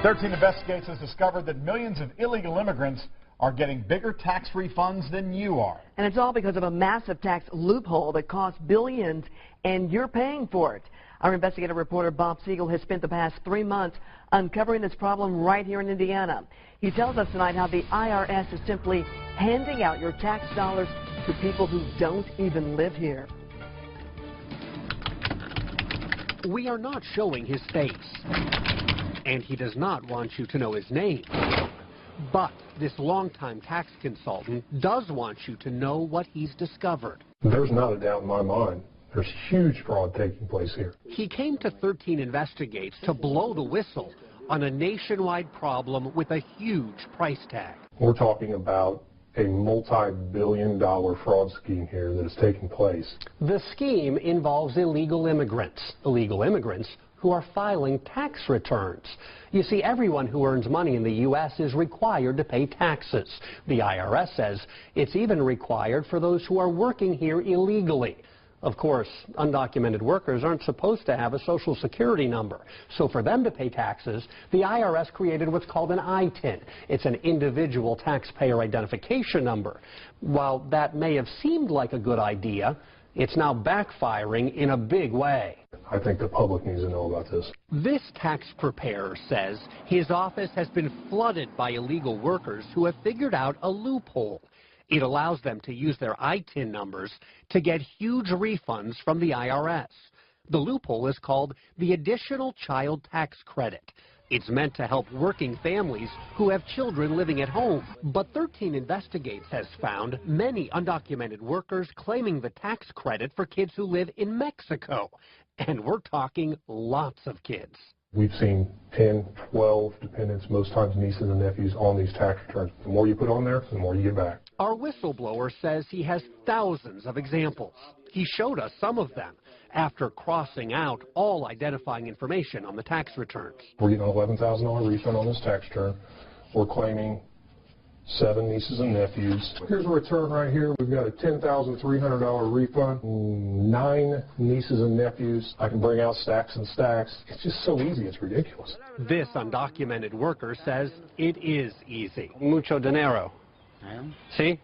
13 Investigates has discovered that millions of illegal immigrants are getting bigger tax refunds than you are. And it's all because of a massive tax loophole that costs billions, and you're paying for it. Our investigative reporter Bob Siegel has spent the past 3 months uncovering this problem right here in Indiana. He tells us tonight how the IRS is simply handing out your tax dollars to people who don't even live here. We are not showing his face, and he does not want you to know his name. But this longtime tax consultant does want you to know what he's discovered. There's not a doubt in my mind. There's huge fraud taking place here. He came to 13 Investigates to blow the whistle on a nationwide problem with a huge price tag. We're talking about a multi-billion-dollar fraud scheme here that is taking place. The scheme involves illegal immigrants who are filing tax returns. You see, everyone who earns money in the U.S. is required to pay taxes. The IRS says it's even required for those who are working here illegally. Of course, undocumented workers aren't supposed to have a Social Security number. So for them to pay taxes, the IRS created what's called an ITIN. It's an individual taxpayer identification number. While that may have seemed like a good idea, it's now backfiring in a big way. I think the public needs to know about this. This tax preparer says his office has been flooded by illegal workers who have figured out a loophole. It allows them to use their ITIN numbers to get huge refunds from the IRS. The loophole is called the Additional Child Tax Credit. It's meant to help working families who have children living at home. But 13 Investigates has found many undocumented workers claiming the tax credit for kids who live in Mexico. And we're talking lots of kids. We've seen 10, 12 dependents, most times nieces and nephews, on these tax returns. The more you put on there, the more you get back. Our whistleblower says he has thousands of examples. He showed us some of them after crossing out all identifying information on the tax returns. We're getting an $11,000 refund on this tax return. We're claiming 7 nieces and nephews. Here's a return right here. We've got a $10,300 refund. 9 nieces and nephews. I can bring out stacks and stacks. It's just so easy, it's ridiculous. This undocumented worker says it is easy. Mucho dinero. See?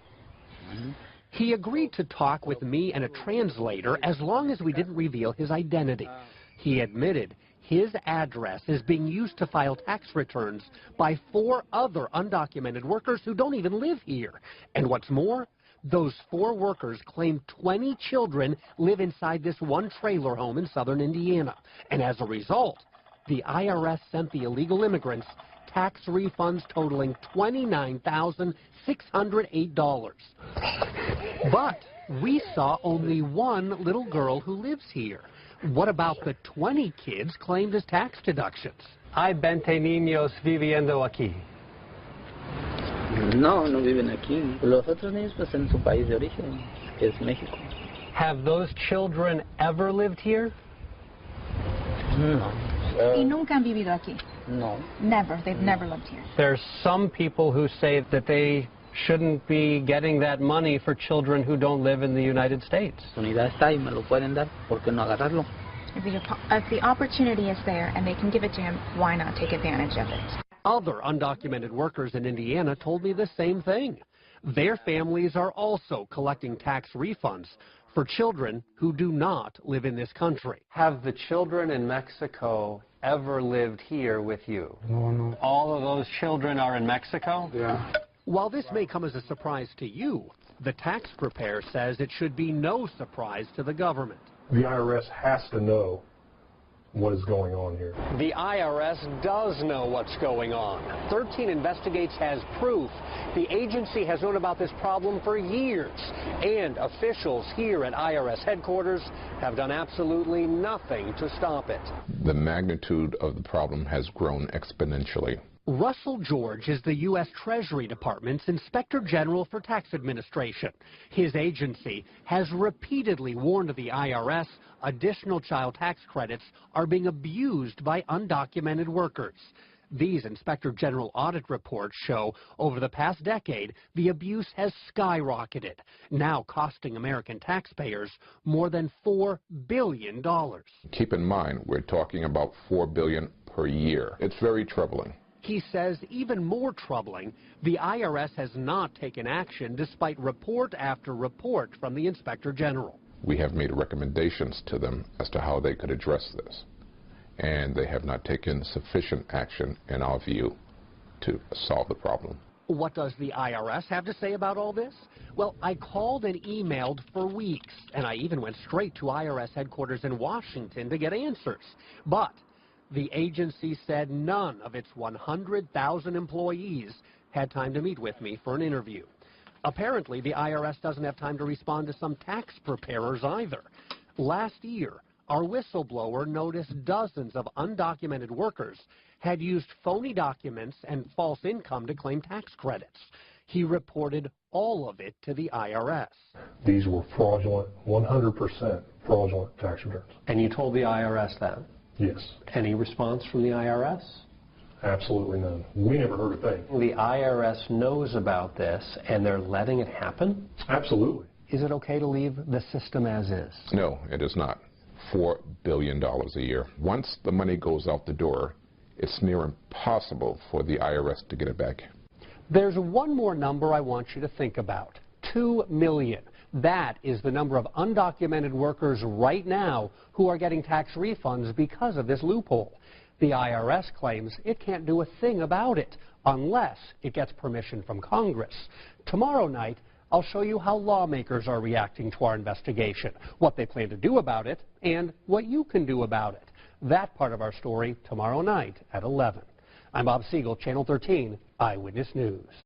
He agreed to talk with me and a translator as long as we didn't reveal his identity. He admitted his address is being used to file tax returns by 4 other undocumented workers who don't even live here. And what's more, those 4 workers claim 20 children live inside this one trailer home in southern Indiana. And as a result, the IRS sent the illegal immigrants tax refunds totaling $29,608. But we saw only 1 little girl who lives here. What about the 20 kids claimed as tax deductions? Hay 20 niños viviendo aquí. No, no viven aquí. Los otros niños pues en su país de origen, que es México. Have those children ever lived here? No. ¿Y nunca han vivido aquí? No. Never. They've never lived here. There's some people who say that they shouldn't be getting that money for children who don't live in the United States. Oportunidad está y me lo pueden dar, ¿por qué no agarrarlo? If the opportunity is there and they can give it to him, why not take advantage of it? Other undocumented workers in Indiana told me the same thing. Their families are also collecting tax refunds for children who do not live in this country. Have the children in Mexico ever lived here with you? No. All of those children are in Mexico? Yeah. While this may come as a surprise to you, the tax preparer says it should be no surprise to the government. The IRS has to know what is going on here. The IRS does know what's going on. 13 Investigates has proof. The agency has known about this problem for years, and officials here at IRS headquarters have done absolutely nothing to stop it. The magnitude of the problem has grown exponentially. Russell George is the U.S. Treasury Department's Inspector General for Tax Administration. His agency has repeatedly warned the IRS additional child tax credits are being abused by undocumented workers. These Inspector General audit reports show over the past decade the abuse has skyrocketed, now costing American taxpayers more than $4 billion. Keep in mind, we're talking about $4 billion per year. It's very troubling. He says even more troubling, the IRS has not taken action despite report after report from the Inspector General. We have made recommendations to them as to how they could address this, and they have not taken sufficient action, in our view, to solve the problem. What does the IRS have to say about all this? Well, I called and emailed for weeks, and I even went straight to IRS headquarters in Washington to get answers. But the agency said none of its 100,000 employees had time to meet with me for an interview. Apparently, the IRS doesn't have time to respond to some tax preparers either. Last year, our whistleblower noticed dozens of undocumented workers had used phony documents and false income to claim tax credits. He reported all of it to the IRS. These were fraudulent, 100% fraudulent tax returns. And you told the IRS that? Yes. Any response from the IRS? Absolutely none. We never heard a thing. The IRS knows about this and they're letting it happen? Absolutely. Is it okay to leave the system as is? No, it is not. $4 billion a year. Once the money goes out the door, it's near impossible for the IRS to get it back. There's one more number I want you to think about. 2 million. That is the number of undocumented workers right now who are getting tax refunds because of this loophole. The IRS claims it can't do a thing about it unless it gets permission from Congress. Tomorrow night, I'll show you how lawmakers are reacting to our investigation, what they plan to do about it, and what you can do about it. That part of our story tomorrow night at 11. I'm Bob Siegel, Channel 13 Eyewitness News.